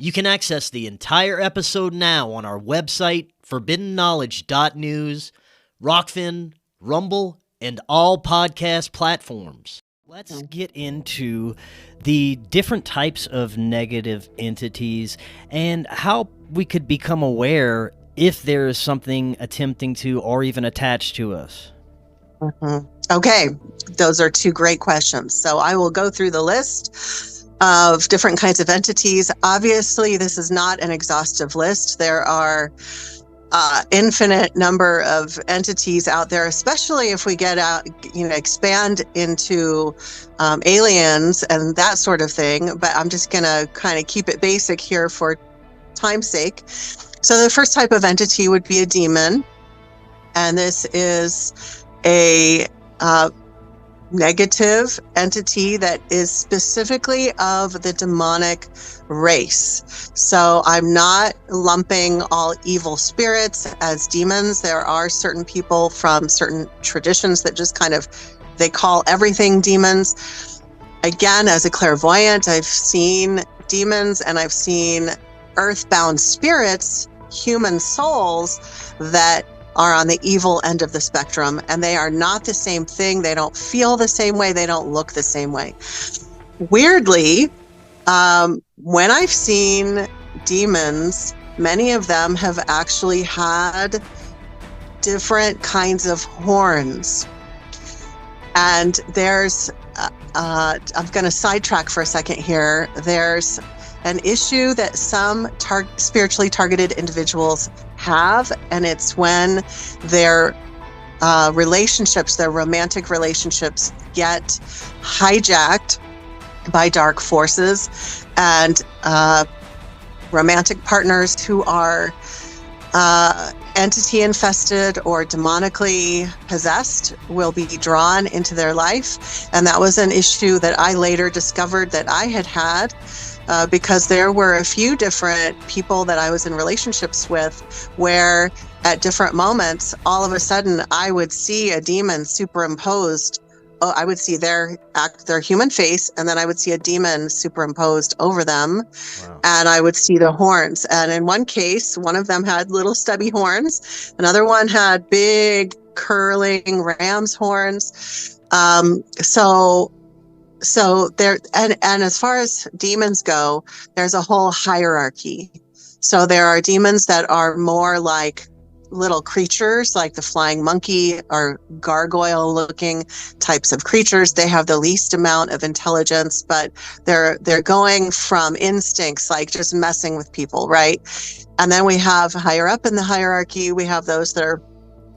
You can access the entire episode now on our website, forbiddenknowledge.news, Rokfin, Rumble, and all podcast platforms. Let's get into the different types of negative entities and how we could become aware if there is something attempting to or even attached to us. Okay, those are two great questions. So I will go through the list of different kinds of entities. Obviously, this is not an exhaustive list. There are infinite number of entities out there, especially if we get out, expand into aliens and that sort of thing. But I'm just going to kind of keep it basic here for time's sake. So the first type of entity would be a demon. And this is a negative entity that is specifically of the demonic race. So I'm not lumping all evil spirits as demons. There are certain people from certain traditions that just they call everything demons. Again, as a clairvoyant, I've seen demons and I've seen earthbound spirits, human souls that are on the evil end of the spectrum, and they are not the same thing. They don't feel the same way. They don't look the same way. Weirdly, when I've seen demons, many of them have actually had different kinds of horns. And there's, I'm going to sidetrack for a second here. There's an issue that some spiritually targeted individuals have, and it's when their relationships, their romantic relationships, get hijacked by dark forces, and romantic partners who are entity infested or demonically possessed will be drawn into their life. And that was an issue that I later discovered that I had because there were a few different people that I was in relationships with where at different moments, all of a sudden I would see a demon superimposed. I would see their human face, and then I would see a demon superimposed over them. Wow. And I would see the horns. And in one case, one of them had little stubby horns. Another one had big curling ram's horns. So there, and as far as demons go, there's a whole hierarchy. So there are demons that are more like little creatures, like the flying monkey or gargoyle looking types of creatures. They have the least amount of intelligence, but they're going from instincts, like just messing with people, right? And then we have higher up in the hierarchy, we have those that are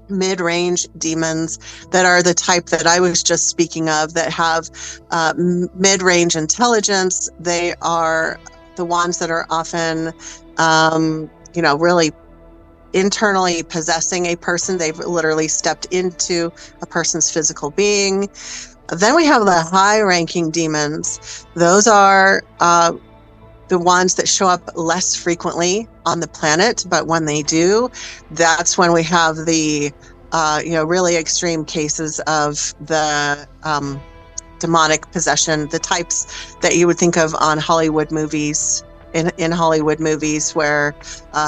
mid-range demons that are the type that I was just speaking of, that have mid-range intelligence. They are the ones that are often, really internally possessing a person. They've literally stepped into a person's physical being. Then we have the high-ranking demons. Those are the ones that show up less frequently on the planet, but when they do, that's when we have the really extreme cases of the demonic possession, the types that you would think of on Hollywood movies, in Hollywood movies where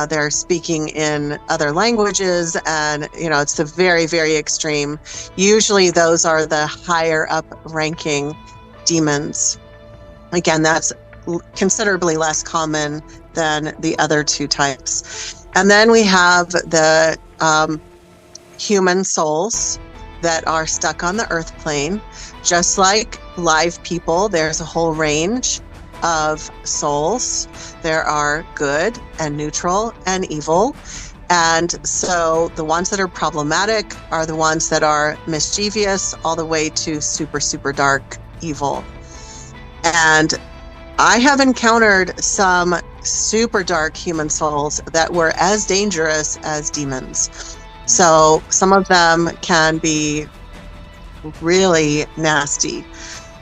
they're speaking in other languages, and it's a very, very extreme. Usually those are the higher up ranking demons. Again, that's considerably less common than the other two types. And then we have the human souls that are stuck on the earth plane. Just like live people, there's a whole range of souls. There are good and neutral and evil. And so the ones that are problematic are the ones that are mischievous all the way to super, super dark evil. And I have encountered some super dark human souls that were as dangerous as demons. So some of them can be really nasty.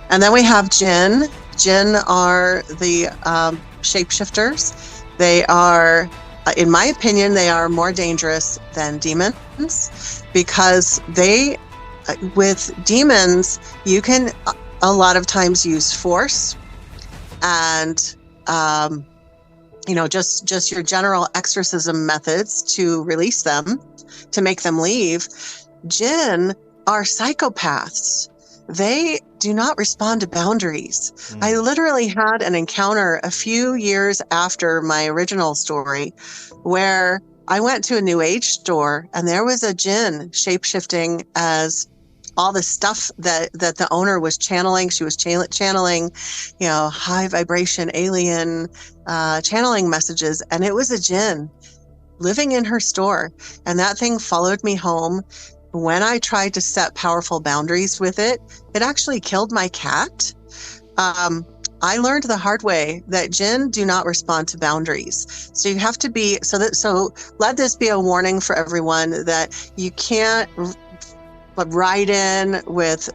And then we have Djinn. Djinn are the shapeshifters. They are, in my opinion, they are more dangerous than demons because with demons, you can a lot of times use force and just your general exorcism methods to release them, to make them leave. Jinn are psychopaths. They do not respond to boundaries. I literally had an encounter a few years after my original story where I went to a New Age store and there was a Jinn shape-shifting as all the stuff that the owner was channeling. She was channeling, high vibration alien channeling messages. And it was a Jinn living in her store. And that thing followed me home. When I tried to set powerful boundaries with it, it actually killed my cat. I learned the hard way that Jinn do not respond to boundaries. So you have to be, so let this be a warning for everyone that you can't ride in with,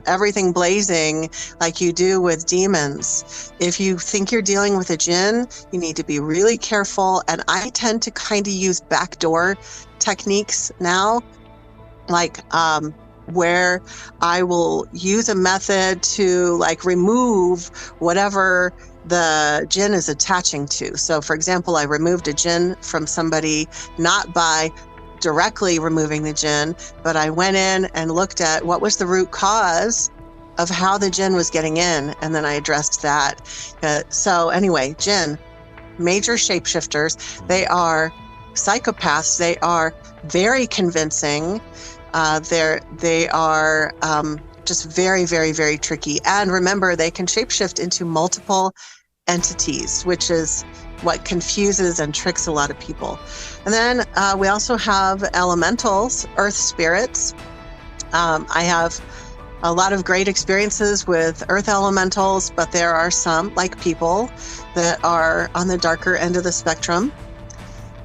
everything blazing like you do with demons. If you think you're dealing with a Jinn, you need to be really careful. And I tend to kind of use backdoor techniques now, like where I will use a method to remove whatever the Jinn is attaching to. So for example, I removed a Jinn from somebody, not by directly removing the Jinn, but I went in and looked at what was the root cause of how the Jinn was getting in, and then I addressed that. So anyway, Jinn, major shapeshifters, they are psychopaths. They are very convincing. They are just very, very, very tricky. And remember, they can shapeshift into multiple entities, which is what confuses and tricks a lot of people. And then we also have elementals, earth spirits. I have a lot of great experiences with earth elementals, but there are some, like people, that are on the darker end of the spectrum.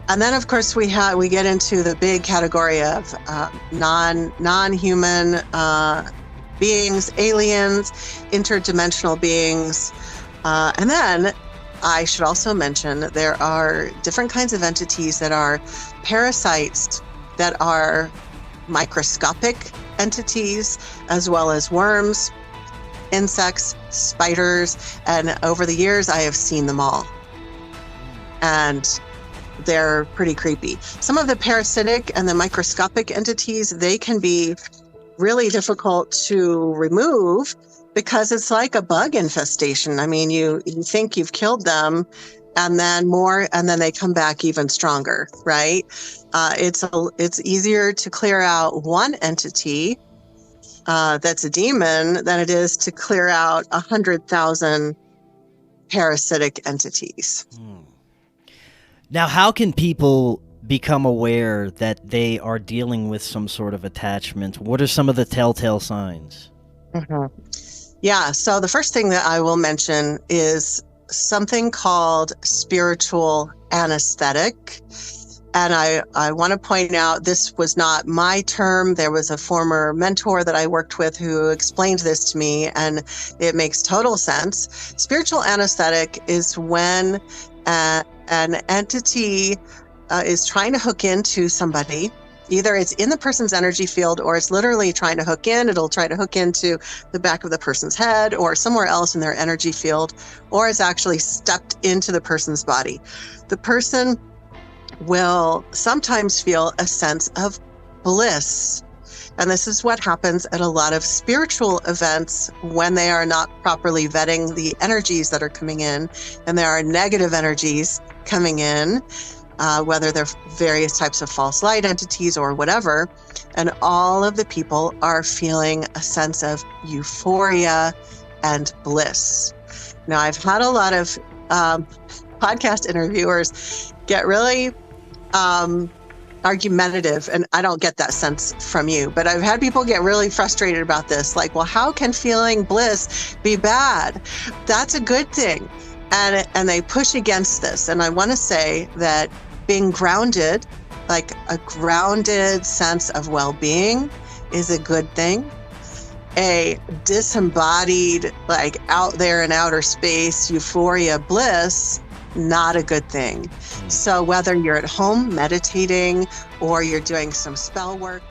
And then, of course, we get into the big category of non-human beings, aliens, interdimensional beings. And then I should also mention there are different kinds of entities that are parasites, that are microscopic entities, as well as worms, insects, spiders. And over the years, I have seen them all. And they're pretty creepy. Some of the parasitic and the microscopic entities, they can be really difficult to remove because it's like a bug infestation. I mean, you think you've killed them and then they come back even stronger, right? It's easier to clear out one entity that's a demon than it is to clear out 100,000 parasitic entities. Now, how can people become aware that they are dealing with some sort of attachment? What are some of the telltale signs? Yeah, so the first thing that I will mention is something called spiritual anesthetic. And I want to point out, this was not my term. There was a former mentor that I worked with who explained this to me, and it makes total sense. Spiritual anesthetic is when an entity is trying to hook into somebody. Either it's in the person's energy field or it's literally trying to hook in. It'll try to hook into the back of the person's head or somewhere else in their energy field, or it's actually stepped into the person's body. The person will sometimes feel a sense of bliss. And this is what happens at a lot of spiritual events when they are not properly vetting the energies that are coming in, and there are negative energies coming in, whether they're various types of false light entities or whatever. And all of the people are feeling a sense of euphoria and bliss. Now, I've had a lot of podcast interviewers get really argumentative, and I don't get that sense from you, but I've had people get really frustrated about this. Like, well, how can feeling bliss be bad? That's a good thing. And they push against this. And I want to say that being grounded, like a grounded sense of well-being, is a good thing. A disembodied, like out there in outer space, euphoria, bliss, not a good thing. So whether you're at home meditating or you're doing some spell work,